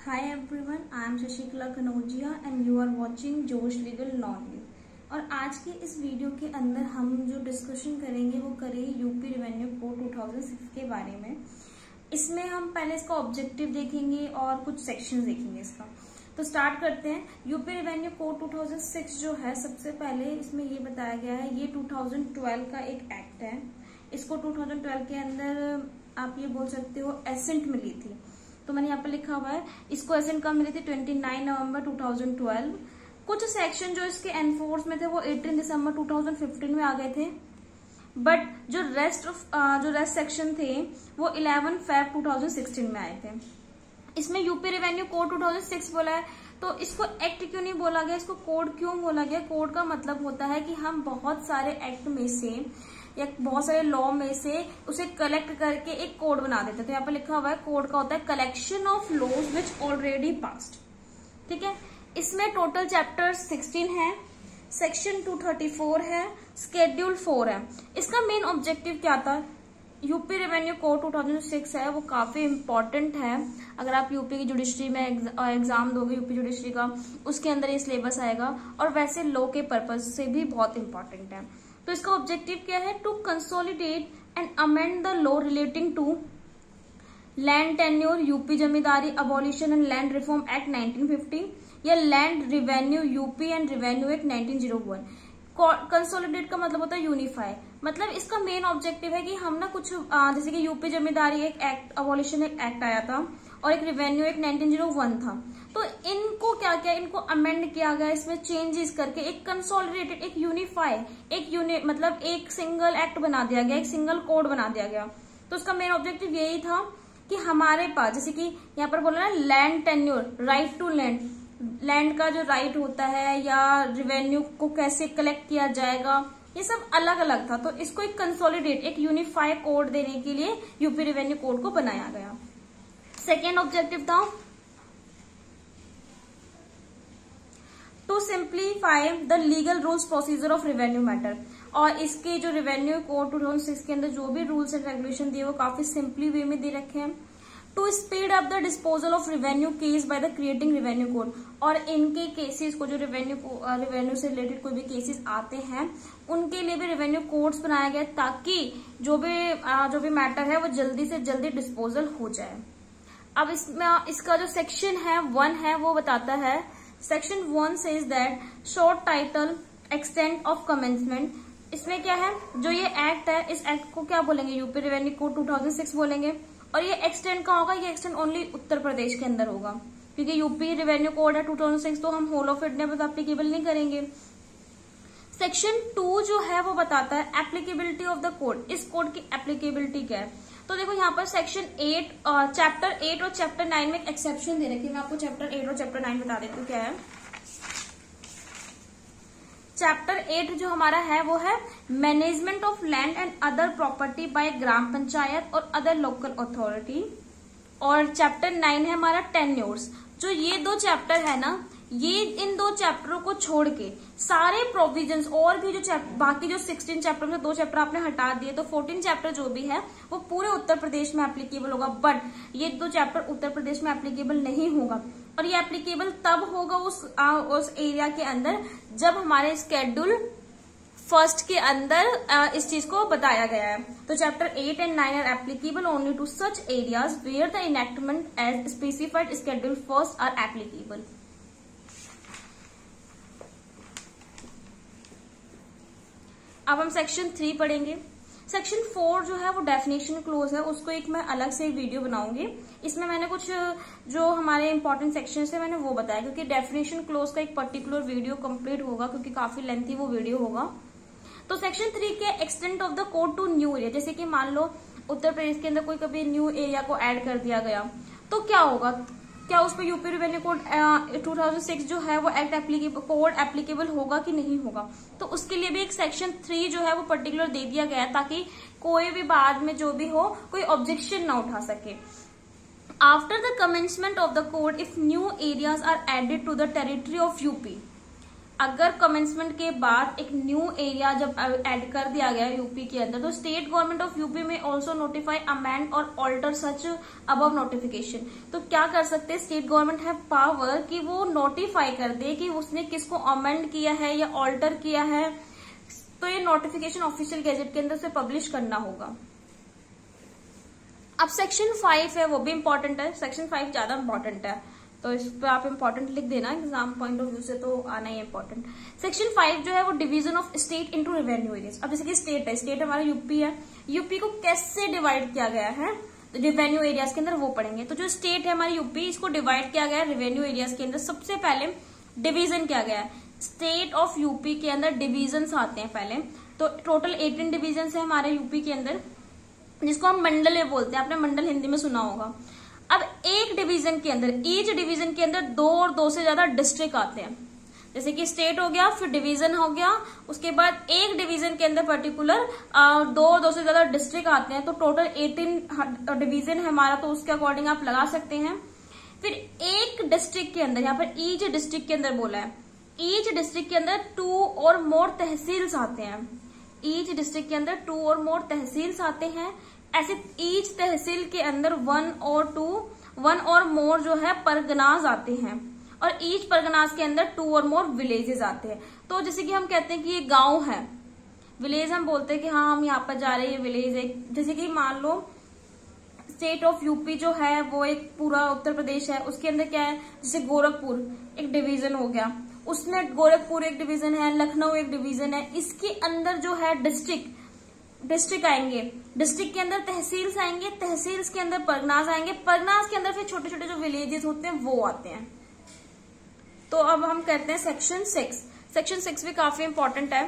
Hi everyone, I am Shashikala Kanodia and you are watching जोश legal knowledge. और आज के इस वीडियो के अंदर हम जो डिस्कशन करेंगे वो करेंगे यूपी रेवेन्यू कोड 2006 के बारे में। इसमें हम पहले इसका ऑब्जेक्टिव देखेंगे और कुछ सेक्शन देखेंगे इसका। तो स्टार्ट करते हैं। यूपी रेवेन्यू कोड 2006 जो है, सबसे पहले इसमें ये बताया गया है, ये 2012 का एक एक्ट है। इसको 2012 के अंदर आप ये बोल सकते हो एसेंट मिली थी। तो मैंने यहाँ पर लिखा हुआ है, इसको एसेंट कब मिली थी? 29 नवंबर 2012। कुछ सेक्शन जो इसके एनफोर्स में थे वो 18 दिसंबर 2015 में आ गए थे, बट जो रेस्ट सेक्शन थे वो 11 फेब 2016 में आए थे। इसमें यूपी रेवेन्यू कोड 2006 बोला है, तो इसको एक्ट क्यों नहीं बोला गया, इसको कोड क्यों बोला गया? कोड का मतलब होता है कि हम बहुत सारे एक्ट में से या बहुत सारे लॉ में से उसे कलेक्ट करके एक कोड बना देते। तो यहाँ पर लिखा हुआ है, कोड का होता है collection of laws which already passed. ठीक है, इसमें टोटल चैप्टर 16 है, सेक्शन 234 है, स्केड्यूल 4 है। इसका मेन ऑब्जेक्टिव क्या था? यूपी रेवेन्यू कोड 2006 है, वो काफी इंपॉर्टेंट है। अगर आप यूपी की जुडिशरी में एग्जाम दोगे यूपी जुडिशरी का, उसके अंदर ये सिलेबस आएगा, और वैसे लॉ के पर्पज से भी बहुत इंपॉर्टेंट है। तो इसका ऑब्जेक्टिव क्या है? To consolidate and amend the law relating to land tenure, UP zamindari abolition and land reform act 1950 या land revenue UP and revenue act 1901। Consolidate का मतलब होता है यूनिफाई। मतलब इसका मेन ऑब्जेक्टिव है कि हम ना कुछ जैसे कि यूपी जमींदारी एक एक्ट, अबॉलिशन एक एक्ट आया था, और एक रिवेन्यू एक्ट 1901 था। तो इनको क्या क्या इनको अमेंड किया गया, इसमें चेंजेस करके एक कंसोलिडेटेड, एक यूनिफाई, मतलब एक सिंगल एक्ट बना दिया गया, एक सिंगल कोड बना दिया गया। तो उसका मेन ऑब्जेक्टिव यही था कि हमारे पास, जैसे कि यहाँ पर बोला ना, land tenure, right to land का जो राइट होता है, या रिवेन्यू को कैसे कलेक्ट किया जाएगा, ये सब अलग अलग था। तो इसको एक कंसोलिडेट, एक यूनिफाई कोड देने के लिए यूपी रेवेन्यू कोड को बनाया गया। सेकेंड ऑब्जेक्टिव था to simplify the legal rules procedure of revenue matter. और इसके जो रेवेन्यू कोड 2006 के अंदर जो भी रूल्स एंड रेगुलेशन दिए वो काफी सिंपली वे में दे रखे हैं। To speed up the disposal of revenue case by the creating revenue code. और इनके केसेस को, जो रेवेन्यू से रिलेटेड कोई भी केसेस आते हैं, उनके लिए भी रेवेन्यू कोड्स बनाया गया, ताकि जो भी मैटर है वो जल्दी से जल्दी डिस्पोजल हो जाए। अब इसमें इसका जो सेक्शन है 1 है, वो बताता है, section 1 says that short title extent of commencement. इसमें क्या है, जो ये एक्ट है, इस एक्ट को क्या बोलेंगे? यूपी रेवेन्यू कोड 2006 बोलेंगे। और ये एक्सटेंड कहाँ होगा? ये एक्सटेंड ओनली उत्तर प्रदेश के अंदर होगा, क्योंकि यूपी रेवेन्यू कोड है 2006, तो हम होल ऑफ इंडिया में तो एप्लीकेबल नहीं करेंगे। सेक्शन 2 जो है वो बताता है एप्लीकेबिलिटी ऑफ द कोड। इस कोड की एप्लीकेबिलिटी क्या है? तो देखो यहाँ पर सेक्शन 8, चैप्टर 8 और चैप्टर 9 में एक एक्सेप्शन दे रखी है। मैं आपको चैप्टर 8 और चैप्टर 9 बता देती हूँ क्या है। चैप्टर 8 जो हमारा है वो है management of land and other property by gram panchayat और अदर लोकल अथॉरिटी। और चैप्टर 9 है हमारा टेन्योर्स। जो ये 2 चैप्टर है ना, ये इन 2 चैप्टरों को छोड़ के सारे प्रोविजंस, और भी जो बाकी जो 16 चैप्टर में 2 चैप्टर आपने हटा दिए, तो 14 चैप्टर जो भी है वो पूरे उत्तर प्रदेश में एप्लीकेबल होगा। बट ये 2 चैप्टर उत्तर प्रदेश में एप्लीकेबल नहीं होगा, और ये एप्लीकेबल तब होगा उस एरिया के अंदर जब हमारे स्केड्यूल 1 के अंदर इस चीज को बताया गया है। तो chapter 8 and 9 are applicable only to such areas where the enactment as specified schedule 1 are applicable. अब हम सेक्शन 3 पढ़ेंगे। सेक्शन 4 जो है वो डेफिनेशन क्लोज है, उसको एक मैं अलग से वीडियो बनाऊंगी। इसमें मैंने कुछ जो हमारे इंपॉर्टेंट सेक्शन है मैंने वो बताया, क्योंकि डेफिनेशन क्लोज का एक पर्टिकुलर वीडियो कंप्लीट होगा, क्योंकि काफी लेंथी वो वीडियो होगा। तो सेक्शन 3 के extent of the code to new area, जैसे कि मान लो उत्तर प्रदेश के अंदर कोई कभी न्यू एरिया को ऐड कर दिया गया, तो क्या होगा? क्या उस पर यूपी रेवेन्यू कोड 2006 जो है वो एक्ट कोड एप्लीकेबल होगा कि नहीं होगा? तो उसके लिए भी एक सेक्शन 3 जो है वो पर्टिकुलर दे दिया गया है, ताकि कोई भी बाद में जो भी हो कोई ऑब्जेक्शन ना उठा सके। After the commencement of the code, if new areas are added to the territory of UP, अगर कमेंसमेंट के बाद एक न्यू एरिया जब ऐड कर दिया गया यूपी के अंदर, तो स्टेट गवर्नमेंट ऑफ यूपी में ऑल्सो नोटिफाई, अमेंड और ऑल्टर सच अबव नोटिफिकेशन। तो क्या कर सकते हैं, स्टेट गवर्नमेंट है पावर कि वो नोटिफाई कर दे कि उसने किसको अमेंड किया है या ऑल्टर किया है, तो ये नोटिफिकेशन ऑफिशियल गैजेट के अंदर से पब्लिश करना होगा। अब सेक्शन 5 है, वो भी इम्पोर्टेंट है। सेक्शन 5 ज्यादा इम्पोर्टेंट है, तो इस पे आप इम्पोर्टेंट लिख देना, एग्जाम पॉइंट ऑफ व्यू से तो आना ही इम्पोर्टेंट। सेक्शन 5 जो है वो division of state into revenue areas. अब जैसे कि स्टेट है, स्टेट हमारा यूपी है, यूपी को कैसे डिवाइड किया गया है रेवेन्यू एरियाज के अंदर, वो पढ़ेंगे। तो जो स्टेट है हमारी यूपी, इसको डिवाइड किया गया है रेवेन्यू एरियाज के अंदर। सबसे पहले डिवीजन किया गया है, स्टेट ऑफ यूपी के अंदर डिवीजन आते हैं पहले। तो टोटल 18 डिवीजन है हमारे यूपी के अंदर, जिसको हम मंडल बोलते हैं, आपने मंडल हिंदी में सुना होगा। अब एक डिवीजन के अंदर, ईच डिवीजन के अंदर 2 और 2 से ज्यादा डिस्ट्रिक्ट आते हैं। जैसे कि स्टेट हो गया, फिर डिवीजन हो गया, उसके बाद एक डिवीजन के अंदर पर्टिकुलर 2 और 2 से ज्यादा डिस्ट्रिक्ट आते हैं। तो टोटल 18 डिवीजन है हमारा, तो उसके अकॉर्डिंग आप लगा सकते हैं। फिर एक डिस्ट्रिक्ट के अंदर, यहाँ पर ईच डिस्ट्रिक्ट के अंदर बोला है, ईच डिस्ट्रिक्ट के अंदर 2 और मोर तहसील्स आते हैं। ईच डिस्ट्रिक्ट के अंदर 2 और मोर तहसील्स आते हैं। ऐसे ईच तहसील के अंदर 1 और मोर जो है परगनाज आते हैं, और ईच परगनाज के अंदर 2 और मोर विलेजेस आते हैं। तो जैसे कि हम कहते हैं कि ये गांव है, विलेज हम बोलते हैं कि हाँ हम यहाँ पर जा रहे हैं, ये विलेज है। जैसे कि मान लो स्टेट ऑफ यूपी जो है वो एक पूरा उत्तर प्रदेश है, उसके अंदर क्या है, जैसे गोरखपुर एक डिवीजन हो गया, उसमें गोरखपुर एक डिवीजन है, लखनऊ एक डिवीजन है। इसके अंदर जो है डिस्ट्रिक्ट आएंगे, डिस्ट्रिक्ट के अंदर तहसील्स आएंगे, तहसील्स के अंदर परगनाज आएंगे, परगनाज के अंदर फिर छोटे छोटे जो विलेजेस होते हैं वो आते हैं। तो अब हम करते हैं सेक्शन 6। सेक्शन 6 भी काफी इंपॉर्टेंट है।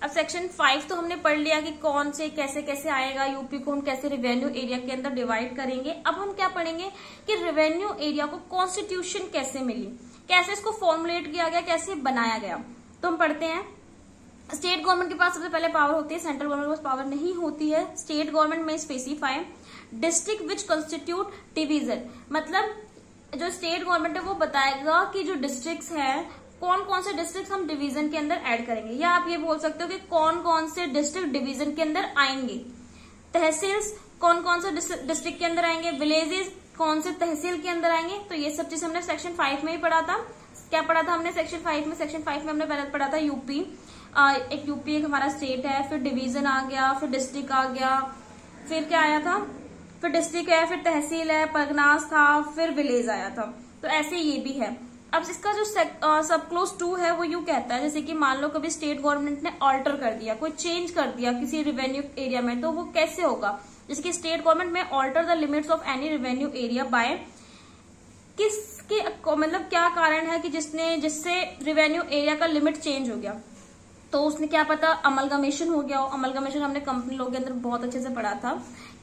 अब सेक्शन 5 तो हमने पढ़ लिया कि कौन से कैसे कैसे आएगा, यूपी को हम कैसे रेवेन्यू एरिया के अंदर डिवाइड करेंगे। अब हम क्या पढ़ेंगे कि रेवेन्यू एरिया को कॉन्स्टिट्यूशन कैसे मिली, कैसे इसको फॉर्मुलेट किया गया, कैसे बनाया गया। तो हम पढ़ते हैं, स्टेट गवर्नमेंट के पास सबसे पहले पावर होती है, सेंट्रल गवर्नमेंट के पास पावर नहीं होती है। स्टेट गवर्नमेंट में specify district which constitute division, मतलब जो स्टेट गवर्नमेंट है वो बताएगा कि जो डिस्ट्रिक्ट्स है, कौन कौन से डिस्ट्रिक्ट हम डिवीजन के अंदर ऐड करेंगे, या आप ये बोल सकते हो कि कौन कौन से डिस्ट्रिक्ट डिवीजन के अंदर आएंगे। तहसील्स कौन कौन से डिस्ट्रिक्ट के अंदर आएंगे, विलेजेस कौन से तहसील के अंदर आएंगे। तो ये सब चीज हमने सेक्शन 5 में ही पढ़ा था। क्या पढ़ा था हमने सेक्शन 5 में? सेक्शन 5 में हमने पहले पढ़ा था यूपी, एक यूपी एक हमारा स्टेट है, फिर डिवीजन आ गया, फिर डिस्ट्रिक्ट आ गया, फिर क्या आया था, फिर डिस्ट्रिक्ट है, फिर तहसील है, परगनाज था, फिर विलेज आया था। तो ऐसे ये भी है। अब इसका जो सब क्लोज 2 है वो यूं कहता है, जैसे कि मान लो कभी स्टेट गवर्नमेंट ने ऑल्टर कर दिया, कोई चेंज कर दिया किसी रेवेन्यू एरिया में, तो वो कैसे होगा। जैसे कि स्टेट गवर्नमेंट में alter the limits of any revenue area by, किसके मतलब क्या कारण है कि जिससे रेवेन्यू एरिया का लिमिट चेंज हो गया। तो उसने क्या पता अमलगमेशन हो गया हो। अमलगमेशन हमने कंपनी लोग के अंदर बहुत अच्छे से पढ़ा था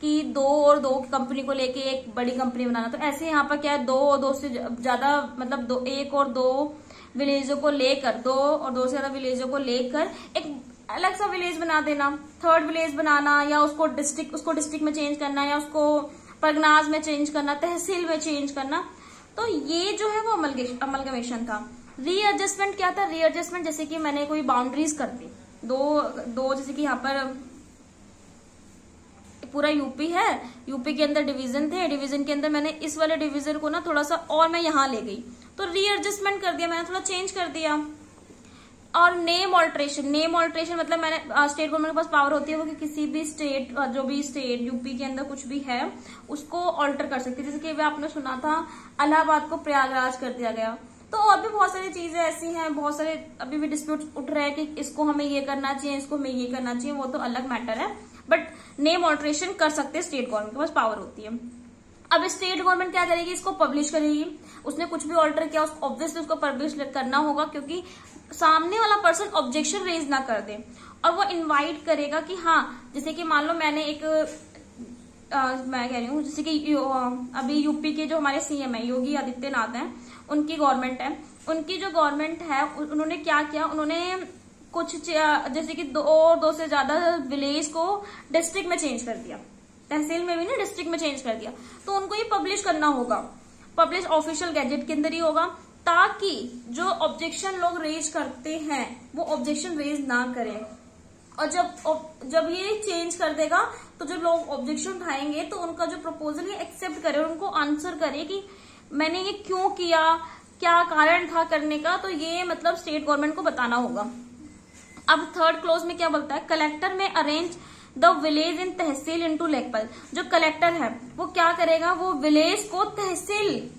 कि 2 और 2 कंपनी को लेके एक बड़ी कंपनी बनाना। तो ऐसे यहाँ पर क्या है, 2 और 2 से ज्यादा मतलब 1 और 2 विलेजों को लेकर, 2 और 2 से ज्यादा विलेजों को लेकर एक अलग सा विलेज बना देना, थर्ड विलेज बनाना, या उसको डिस्ट्रिक्ट में चेंज करना, या उसको परगनाज में चेंज करना, तहसील में चेंज करना। तो ये जो है वो अमलगमेशन था। रीएडजस्टमेंट क्या था? रीएडजस्टमेंट जैसे कि मैंने कोई बाउंड्रीज कर दी, दो जैसे कि यहाँ पर पूरा यूपी है, यूपी के अंदर डिवीजन थे, डिवीजन के अंदर मैंने इस वाले डिवीजन को ना थोड़ा सा और मैं यहाँ ले गई, तो रीएडजस्टमेंट कर दिया, मैंने थोड़ा चेंज कर दिया। और नेम ऑल्ट्रेशन मतलब मैंने स्टेट गवर्नमेंट के पास पावर होती है वो कि किसी भी स्टेट, जो भी स्टेट यूपी के अंदर कुछ भी है उसको ऑल्टर कर सकती है। जैसे कि आपने सुना था इलाहाबाद को प्रयागराज कर दिया गया। तो और भी बहुत सारी चीजें ऐसी हैं, बहुत सारे अभी भी डिस्प्यूट उठ रहे हैं कि इसको हमें ये करना चाहिए, इसको हमें ये करना चाहिए, वो तो अलग मैटर है। बट नेम ऑल्ट्रेशन कर सकते हैं, स्टेट गवर्नमेंट के पास पावर होती है। अब स्टेट गवर्नमेंट क्या करेगी, इसको पब्लिश करेगी। उसने कुछ भी ऑल्टर किया उसको ऑब्वियसली उसको पब्लिश करना होगा, क्योंकि सामने वाला पर्सन ऑब्जेक्शन रेज ना कर दे। और वो इनवाइट करेगा कि हाँ, जैसे कि मान लो मैंने एक मैं कह रही हूँ जैसे कि अभी यूपी के जो हमारे सीएम है योगी आदित्यनाथ हैं, उनकी गवर्नमेंट है, उनकी जो गवर्नमेंट है उन्होंने क्या किया, उन्होंने कुछ जैसे कि 2 से ज्यादा विलेज को डिस्ट्रिक्ट में चेंज कर दिया, तहसील में भी ना डिस्ट्रिक्ट में चेंज कर दिया। तो उनको ये पब्लिश करना होगा, पब्लिश ऑफिशियल गैजेट के अंदर ही होगा। ताकि जो ऑब्जेक्शन लोग रेज करते हैं वो ऑब्जेक्शन रेज ना करें। और जब ये चेंज कर देगा तो जो लोग ऑब्जेक्शन उठाएंगे तो उनका जो प्रपोजल ये एक्सेप्ट करे और उनको आंसर करे कि मैंने ये क्यों किया, क्या कारण था करने का, तो ये मतलब स्टेट गवर्नमेंट को बताना होगा। अब थर्ड क्लॉज में क्या बोलता है, कलेक्टर में arrange the village in tehsil into लेखपाल। जो कलेक्टर है वो क्या करेगा, वो विलेज को तहसील,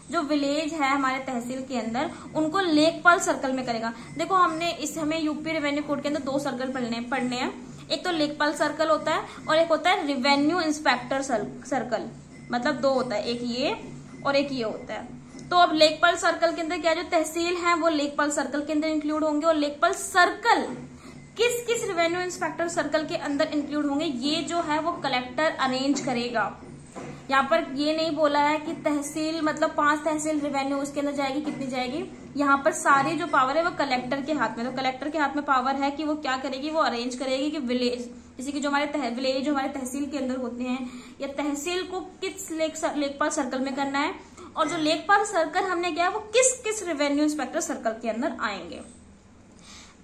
जो विलेज है हमारे तहसील के अंदर, उनको लेखपाल सर्कल में करेगा। देखो हमें यूपी रेवेन्यू कोड के अंदर 2 सर्कल पढ़ने हैं। एक तो लेखपाल सर्कल होता है और एक होता है रेवेन्यू इंस्पेक्टर सर्कल, मतलब 2 होता है, एक ये और एक ये होता है। तो अब लेखपाल सर्कल के अंदर क्या, जो तहसील है वो लेखपाल सर्कल के अंदर इंक्लूड होंगे, और लेखपाल सर्कल किस किस रेवेन्यू इंस्पेक्टर सर्कल के अंदर इंक्लूड होंगे ये जो है वो कलेक्टर अरेंज करेगा। यहाँ पर ये नहीं बोला है कि तहसील मतलब 5 तहसील रेवेन्यू उसके अंदर जाएगी, कितनी जाएगी, यहाँ पर सारी जो पावर है वो कलेक्टर के हाथ में। तो कलेक्टर के हाथ में पावर है कि वो क्या करेगी, वो अरेंज करेगी कि विलेज, जैसे कि जो हमारे विलेज जो हमारे तहसील के अंदर होते हैं, या तहसील को किस लेखपाल सर्कल में करना है, और जो लेखपाल सर्कल हमने किया वो किस किस रेवेन्यू इंस्पेक्टर सर्कल के अंदर आएंगे।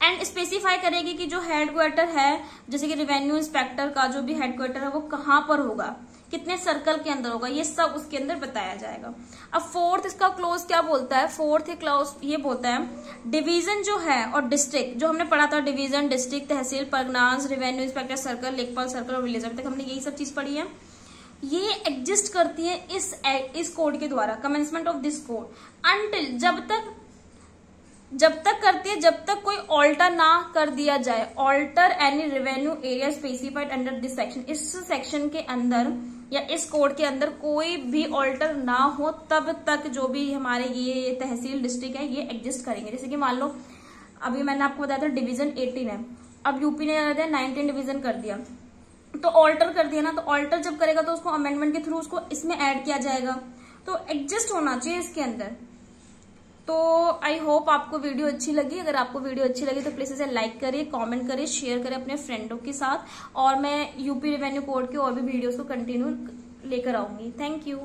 एंड स्पेसिफाई करेगी कि जो हेडक्वार्टर है, जैसे कि रेवेन्यू इंस्पेक्टर का जो भी हेडक्वार्टर है वो कहाँ पर होगा, कितने सर्कल के अंदर होगा, ये सब उसके अंदर बताया जाएगा। अब फोर्थ इसका क्लोज क्या बोलता है, फोर्थ क्लोज ये बोलता है डिवीजन जो है और डिस्ट्रिक्ट, जो हमने पढ़ा था डिवीजन, डिस्ट्रिक्ट, तहसील, परगनास, रेवेन्यू इंस्पेक्टर सर्कल, लेखपाल सर्कल और विलेज, अभी तक हमने यही सब चीज पढ़ी है। ये एग्जिस्ट करती है इस कोड के द्वारा, commencement of this code, until जब तक करती है जब तक कोई ऑल्टर ना कर दिया जाए, alter any revenue area specified under this section, इस सेक्शन के अंदर या इस कोड के अंदर कोई भी ऑल्टर ना हो, तब तक जो भी हमारे ये तहसील डिस्ट्रिक्ट है ये एग्जिस्ट करेंगे। जैसे कि मान लो अभी मैंने आपको बताया था डिवीजन 18 है, अब यूपी ने 19 डिवीजन कर दिया, तो ऑल्टर कर दिया ना, तो ऑल्टर जब करेगा तो उसको अमेंडमेंट के थ्रू उसको इसमें ऐड किया जाएगा, तो एग्जिस्ट होना चाहिए इसके अंदर। तो आई होप आपको वीडियो अच्छी लगी। अगर आपको वीडियो अच्छी लगी तो प्लीज इसे लाइक करिए, कमेंट करिए, शेयर करें अपने फ्रेंडों के साथ, और मैं यूपी रेवेन्यू कोड के और भी वीडियोस को कंटिन्यू लेकर आऊंगी। Thank you.